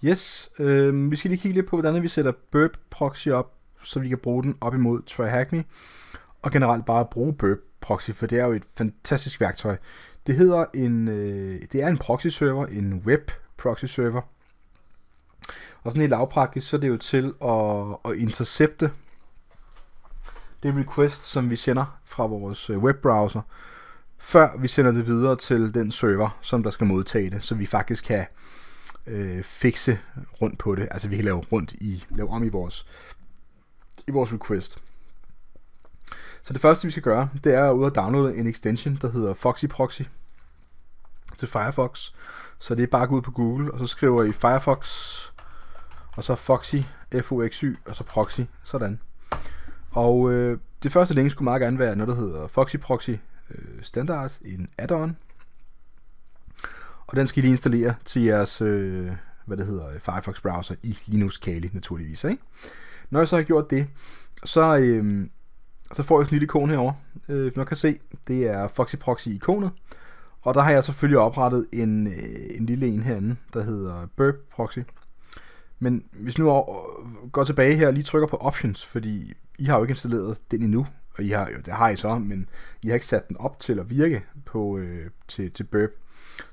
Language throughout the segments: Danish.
Yes, vi skal lige kigge lidt på, hvordan vi sætter Burp Proxy op, så vi kan bruge den op imod TryHackMe, og generelt bare bruge Burp Proxy, for det er jo et fantastisk værktøj. Det hedder det er en proxy server, en web proxy server, og sådan helt lavpraktisk, så er det jo til at intercepte det request, som vi sender fra vores webbrowser, før vi sender det videre til den server, som der skal modtage det, så vi faktisk kan fikse rundt på det. Altså vi kan lave om i vores request. Så det første vi skal gøre, det er at ud og downloade en extension, der hedder Foxy Proxy til Firefox. Så det er bare at gå ud på Google, og så skriver I Firefox, og så Foxy, F-O-X-Y, og så Proxy, sådan. Og det første link skulle meget gerne være noget, der hedder Foxy Proxy Standard, en add-on. Og den skal I lige installere til jeres Firefox browser i Linux Kali naturligvis, ikke? Når jeg så har gjort det, så får jeg sådan en lille ikon herovre. Man kan se, det er Foxy Proxy ikonet. Og der har jeg selvfølgelig oprettet en lille en herinde, der hedder Burp Proxy. Men hvis nu går tilbage her og lige trykker på Options, fordi I har jo ikke installeret den endnu, og det har I så, men I har ikke sat den op til at virke på, til Burp.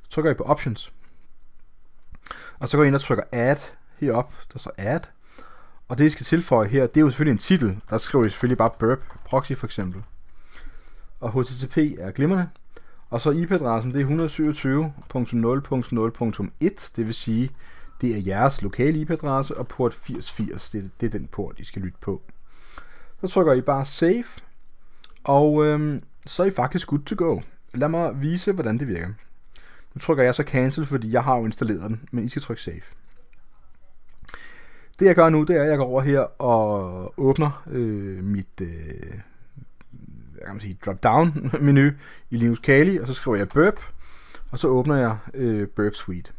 Så trykker I på Options, og så går I ind og trykker Add herop, der står Add, og det I skal tilføje her, det er jo selvfølgelig en titel, der skriver I selvfølgelig bare Burp Proxy for eksempel, og HTTP er glimrende, og så IP-adressen det er 127.0.0.1, det vil sige, det er jeres lokale IP-adresse, og port 8080, det er den port, I skal lytte på. Så trykker I bare Save, og så er I faktisk good to go. Lad mig vise, hvordan det virker. Nu trykker jeg så Cancel, fordi jeg har jo installeret den, men I skal trykke Save. Det jeg gør nu, det er, at jeg går over her og åbner mit drop-down menu i Linux Kali, og så skriver jeg Burp, og så åbner jeg Burp Suite.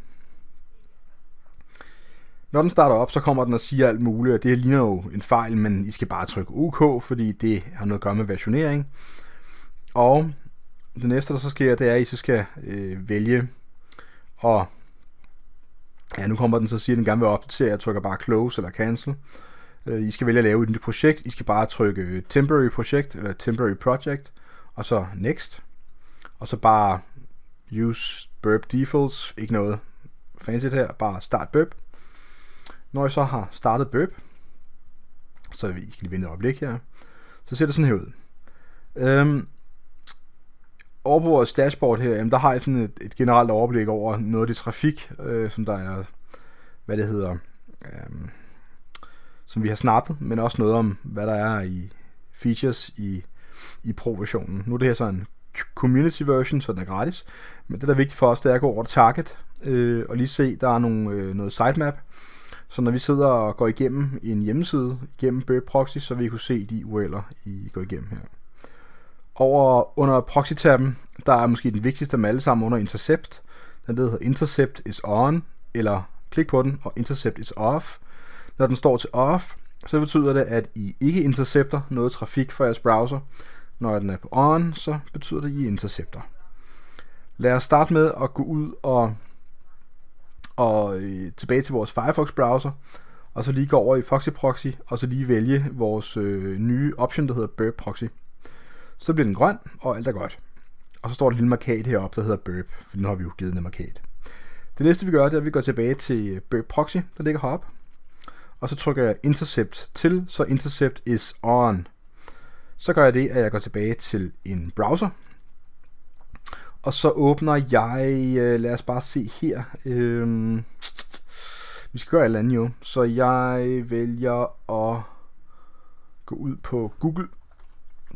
Når den starter op, så kommer den og siger alt muligt, og det ligner jo en fejl, men I skal bare trykke OK, fordi det har noget at gøre med versionering. Og det næste, der så sker, det er, at I så skal vælge, og ja, nu kommer den så og siger, at den gerne vil opdatere, jeg trykker bare Close eller Cancel. I skal vælge at lave et nyt projekt, I skal bare trykke Temporary Project, eller Temporary Project, og så Next, og så bare Use Burp Defaults, ikke noget fancy her, bare Start Burp. Når jeg så har startet Burp, så I skal lige vente et øjeblik her, så ser det sådan her ud. Over på vores dashboard her, der har jeg sådan et generelt overblik over noget af det trafik, som der er, som vi har snappet, men også noget om, hvad der er i features i Pro-versionen. Nu er det her så en community version, så den er gratis, men det der er vigtigt for os, det er at gå over til Target, og lige se, der er noget sitemap. Så når vi sidder og går igennem en hjemmeside, igennem Burp Proxy, så vil I kunne se de URL'er, I går igennem her. Under Proxy-tabben, der er måske den vigtigste af dem alle sammen under Intercept. Den hedder Intercept is on, eller klik på den, og Intercept is off. Når den står til off, så betyder det, at I ikke intercepter noget trafik fra jeres browser. Når den er på on, så betyder det, at I intercepter. Lad os starte med at gå ud og tilbage til vores Firefox browser, og så lige gå over i Foxy Proxy, og så lige vælge vores nye option, der hedder Burp Proxy. Så bliver den grøn, og alt er godt. Og så står der et lille markat heroppe, der hedder Burp, for nu har vi jo givet den markat. Det næste vi gør, det er, at vi går tilbage til Burp Proxy, der ligger heroppe, og så trykker jeg Intercept til, så Intercept is on. Så gør jeg det, at jeg går tilbage til en browser, og så åbner jeg, lad os bare se her, vi skal gøre et eller andet jo, så jeg vælger at gå ud på Google,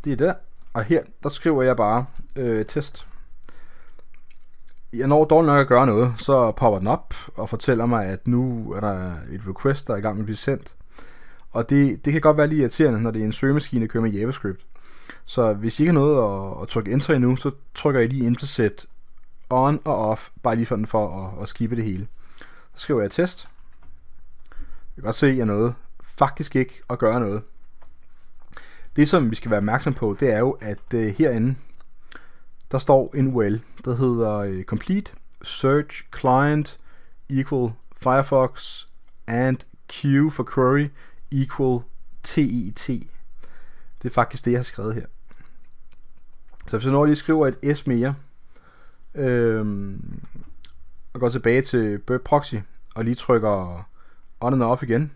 det er der, og her, der skriver jeg bare test. Jeg når dårligt nok at gøre noget, så popper den op og fortæller mig, at nu er der et request, der er i gang med at blive sendt. Og det kan godt være lidt irriterende, når det er en søgemaskine, der kører med JavaScript. Så hvis I ikke har noget at trykke enter endnu, så trykker jeg lige intercept on og off, bare lige for at skippe det hele. Så skriver jeg test. Jeg kan godt se, at jeg nåede faktisk ikke at gøre noget. Det som vi skal være opmærksom på, det er jo, at herinde, der står en URL, der hedder complete search client equal Firefox and Q for query equal TET. Det er faktisk det, jeg har skrevet her. Så hvis jeg når lige skriver et S mere, og går tilbage til Burp Proxy, og lige trykker on and off igen,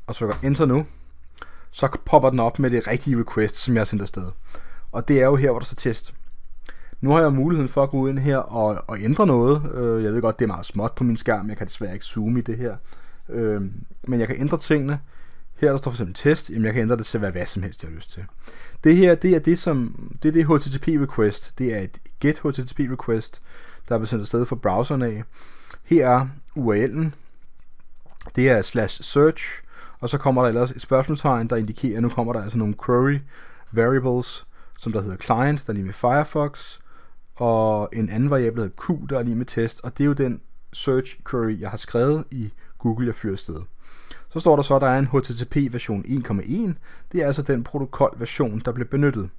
og trykker enter nu, så popper den op med det rigtige request, som jeg har sendt afsted. Og det er jo her, hvor der står test. Nu har jeg muligheden for at gå ind her og ændre noget. Jeg ved godt, det er meget småt på min skærm. Jeg kan desværre ikke zoome i det her. Men jeg kan ændre tingene. Her der står for eksempel test. Jamen jeg kan ændre det til at være hvad som helst, jeg har lyst til. Det her, det er det HTTP request. Det er et get HTTP request, der er blevet sendt afsted fra browseren af. Her er URL'en. Det er /search. Og så kommer der ellers et spørgsmålstegn, der indikerer, at nu kommer der altså nogle query variables, som der hedder client, der er lige med Firefox, og en anden variabel, der hedder Q, der er lige med test, og det er jo den search query, jeg har skrevet i Google, jeg fyrer afsted. Så står der så, at der er en HTTP version 1.1, det er altså den protokolversion, der bliver benyttet.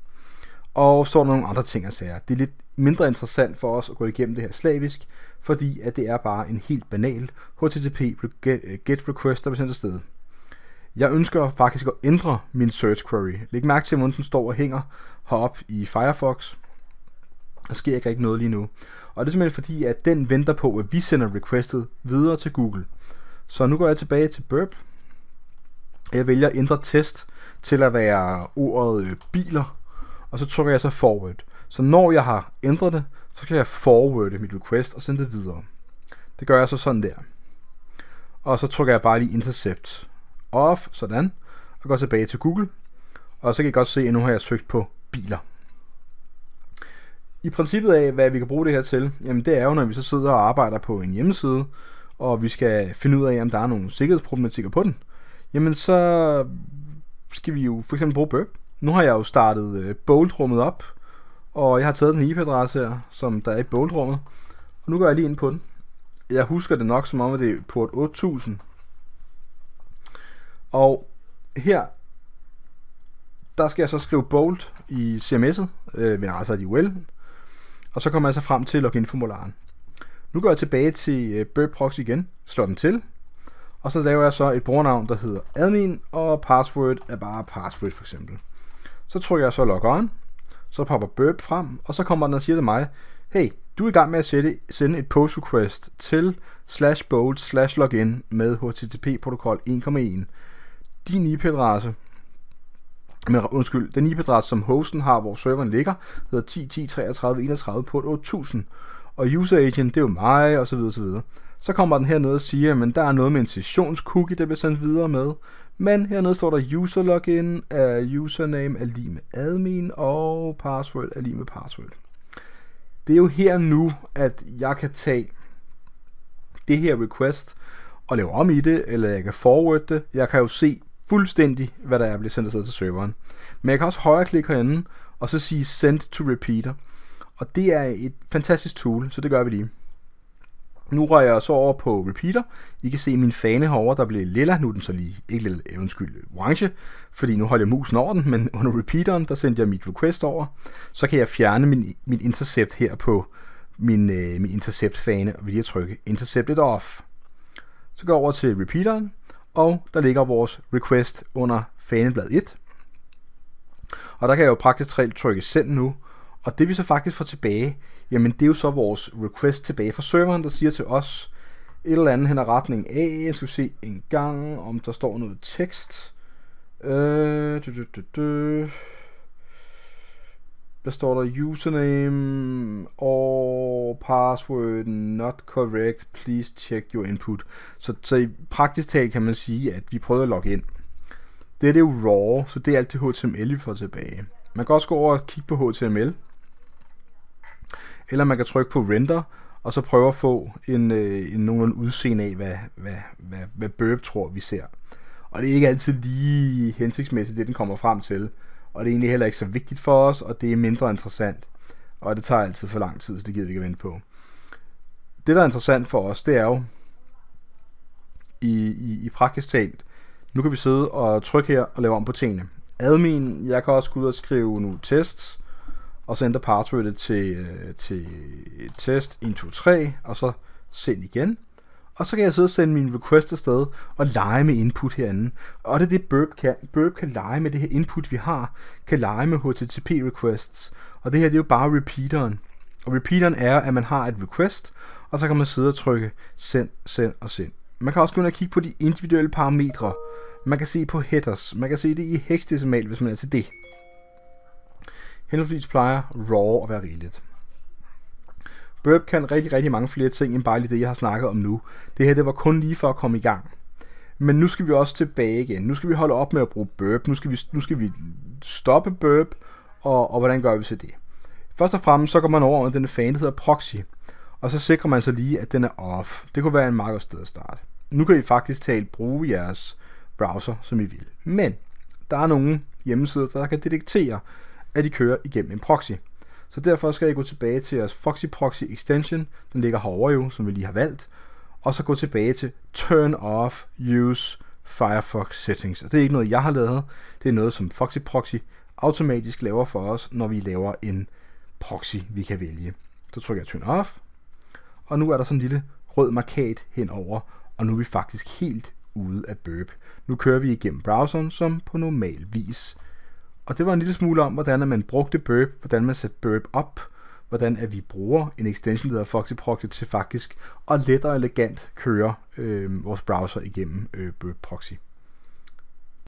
Og så er der nogle andre ting at sige. Det er lidt mindre interessant for os at gå igennem det her slavisk, fordi at det er bare en helt banal HTTP get request, der bliver sendt afsted. Jeg ønsker faktisk at ændre min search query. Læg mærke til, hvordan den står og hænger heroppe i Firefox. Der sker ikke rigtig noget lige nu. Og det er simpelthen fordi, at den venter på, at vi sender requestet videre til Google. Så nu går jeg tilbage til Burp. Jeg vælger at ændre test til at være ordet biler. Og så trykker jeg så forward. Så når jeg har ændret det, så kan jeg forwarde mit request og sende det videre. Det gør jeg så sådan der. Og så trykker jeg bare lige intercept off, sådan, og går tilbage til Google, og så kan I godt se, at nu har jeg søgt på biler. I princippet af, hvad vi kan bruge det her til, jamen det er jo, når vi så sidder og arbejder på en hjemmeside, og vi skal finde ud af, om der er nogle sikkerhedsproblematikker på den, jamen så skal vi jo for eksempel bruge Burp. Nu har jeg jo startet Bolt-rummet op, og jeg har taget den IP-adresse her, som der er i Bolt-rummet, og nu går jeg lige ind på den. Jeg husker det nok som om, at det er port 8000. Og her, der skal jeg så skrive Bolt i CMS'et, ved altså i UL, og så kommer jeg så frem til login-formularen. Nu går jeg tilbage til Burp Proxy igen, slår den til, og så laver jeg så et brugernavn, der hedder admin, og password er bare password for eksempel. Så trykker jeg så log on, så popper Burp frem, og så kommer den og siger til mig, hey, du er i gang med at sende et post request til /bolt/login med HTTP protokol 1.1. Din IP-adresse, den IP-adresse, som hosten har, hvor serveren ligger, hedder 10.10.33.31 port 8000. Og user agent, det er jo mig, og så videre, så videre. Så kommer den hernede og siger, at der er noget med en sessionscookie, der bliver sendt videre med. Men hernede står der user login, username er lige med admin, og password er lige med password. Det er jo her nu, at jeg kan tage det her request og lave om i det, eller jeg kan forward det. Jeg kan jo se fuldstændig, hvad der er blevet sendt afsted til serveren. Men jeg kan også højreklikke herinde, og så sige send to repeater. Og det er et fantastisk tool, så det gør vi lige. Nu rører jeg så over på repeater. I kan se min fane herovre, der blev lilla. Nu er den så lige, ikke lilla, orange, fordi nu holder jeg musen over den, men under repeateren, der sendte jeg mit request over. Så kan jeg fjerne min intercept her på min intercept fane, og vil lige trykke intercepted off. Så går jeg over til repeateren, og der ligger vores request under faneblad 1. Og der kan jeg jo praktisk trykke send nu, og det vi så faktisk får tilbage, jamen det er jo så vores request tilbage fra serveren, der siger til os et eller andet hen ad retning af. Jeg skal se en gang, om der står noget tekst. Der står der username og password not correct, please check your input. Så i praktisk talt kan man sige, at vi prøvede at logge ind. Det er jo raw, så det er alt det HTML, vi får tilbage. Man kan også gå over og kigge på HTML. Eller man kan trykke på render, og så prøve at få en nogenlunde udseende af, hvad Burp tror, vi ser. Og det er ikke altid lige hensigtsmæssigt, det den kommer frem til. Og det er egentlig heller ikke så vigtigt for os, og det er mindre interessant. Og det tager altid for lang tid, så det gider vi ikke at vente på. Det, der er interessant for os, det er jo i praktisk talt, nu kan vi sidde og trykke her og lave om på tingene. Admin, jeg kan også gå ud og skrive nu tests, og så ændre passwordet til test 123, og så send igen. Og så kan jeg sidde og sende min request afsted og lege med input herinde. Og det er det Burp kan. Burp kan lege med det her input, vi har. Kan lege med HTTP requests. Og det her, det er jo bare repeateren. Og repeateren er, at man har et request, og så kan man sidde og trykke send, send og send. Man kan også gå ind og kigge på de individuelle parametre. Man kan se på headers. Man kan se det i hexadecimal, hvis man er til det. Henholdsvis plejer raw at være rigeligt. Burp kan rigtig mange flere ting end bare lige det, jeg har snakket om nu. Det her, det var kun lige for at komme i gang. Men nu skal vi også tilbage igen. Nu skal vi holde op med at bruge Burp. Nu skal vi stoppe Burp, og hvordan gør vi så det? Først og fremmest så går man over den fan, der hedder proxy. Og så sikrer man så lige, at den er off. Det kunne være en meget godt sted at starte. Nu kan I faktisk bruge jeres browser, som I vil. Men der er nogle hjemmesider, der kan detektere, at de kører igennem en proxy. Så derfor skal jeg gå tilbage til jeres Foxy Proxy extension. Den ligger herovre jo, som vi lige har valgt. Og så gå tilbage til Turn Off Use Firefox Settings. Og det er ikke noget, jeg har lavet. Det er noget, som Foxy Proxy automatisk laver for os, når vi laver en proxy, vi kan vælge. Så trykker jeg Turn Off. Og nu er der sådan en lille rød markat henover. Og nu er vi faktisk helt ude af Burp. Nu kører vi igennem browseren som på normal vis. Og det var en lille smule om, hvordan man brugte Burp, hvordan man satte Burp op, hvordan at vi bruger en extension, der hedder Foxy Proxy til faktisk at let og elegant køre vores browser igennem Burp Proxy.